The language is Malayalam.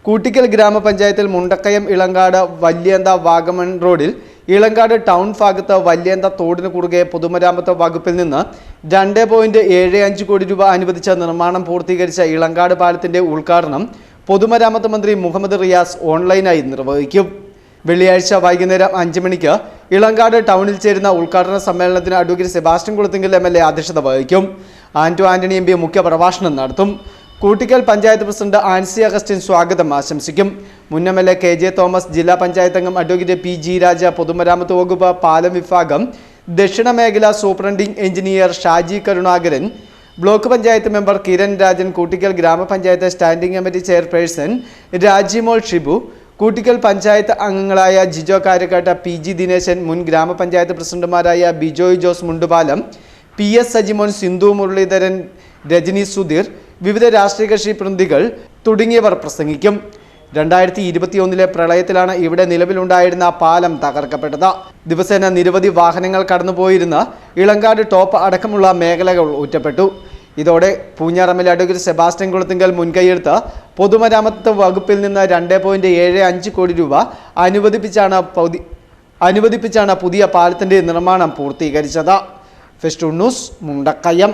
കൂട്ടിക്കൽ ഗ്രാമപഞ്ചായത്തിൽ മുണ്ടക്കയം ഇളങ്കാട് വല്യന്ത വാഗമൺ റോഡിൽ ഇളങ്കാട് ടൗൺ ഭാഗത്ത് വല്യന്ത തോടിന് കുറുകെ പൊതുമരാമത്ത് വകുപ്പിൽ നിന്ന് 2.75 കോടി രൂപ അനുവദിച്ച നിർമ്മാണം പൂർത്തീകരിച്ച ഇളങ്കാട് പാലത്തിന്റെ ഉദ്ഘാടനം പൊതുമരാമത്ത് മന്ത്രി മുഹമ്മദ് റിയാസ് ഓൺലൈനായി നിർവഹിക്കും. വെള്ളിയാഴ്ച വൈകുന്നേരം 5 മണിക്ക് ഇളങ്കാട് ടൗണിൽ ചേരുന്ന ഉദ്ഘാടന സമ്മേളനത്തിന് അഡ്വക്കേറ്റ് സെബാസ്റ്റ്യൻ കുളത്തിങ്കൽ MLA അധ്യക്ഷത വഹിക്കും. ആന്റണി MP മുഖ്യപ്രഭാഷണം നടത്തും. കൂട്ടിക്കൽ പഞ്ചായത്ത് പ്രസിഡന്റ് ആൻസി അഗസ്റ്റിൻ സ്വാഗതം ആശംസിക്കും. മുൻ MLA KJ തോമസ്, ജില്ലാ പഞ്ചായത്ത് അംഗം അഡ്വക്കേറ്റ് PG രാജ, പൊതുമരാമത്ത് വകുപ്പ് പാലം വിഭാഗം ദക്ഷിണ മേഖല superintending engineer Shaji Karunakaran, block panchayat member Kiran Rajan, Koottickal grama panchayat standing committee chairperson Rajimol Shibu, Koottickal panchayat അംഗങ്ങളായ ജിജോ കാരക്കാട്ട്, PG ദിനേശൻ, മുൻ ഗ്രാമപഞ്ചായത്ത് പ്രസിഡന്റുമാരായ ബിജോയ് ജോസ് മുണ്ടുപാലം, PS സജിമോൻ, സിന്ധു മുരളീധരൻ, രജനി സുധീർ, വിവിധ രാഷ്ട്രീയ കക്ഷി പ്രതിനിധികൾ തുടങ്ങിയവർ പ്രസംഗിക്കും. 2021 പ്രളയത്തിലാണ് ഇവിടെ നിലവിലുണ്ടായിരുന്ന പാലം തകർക്കപ്പെട്ടത്. ദിവസേന നിരവധി വാഹനങ്ങൾ കടന്നുപോയിരുന്ന ഇളങ്കാട് ടോപ്പ് അടക്കമുള്ള മേഖലകൾ ഒറ്റപ്പെട്ടു. ഇതോടെ Poonjar MLA advocate Sebastian Kulathingal മുൻകൈയെടുത്ത് പൊതുമരാമത്ത് വകുപ്പിൽ നിന്ന് 2.75 കോടി രൂപ അനുവദിപ്പിച്ചാണ് പുതിയ പാലത്തിന്റെ നിർമ്മാണം പൂർത്തീകരിച്ചത്. Fest news, Mundakayam.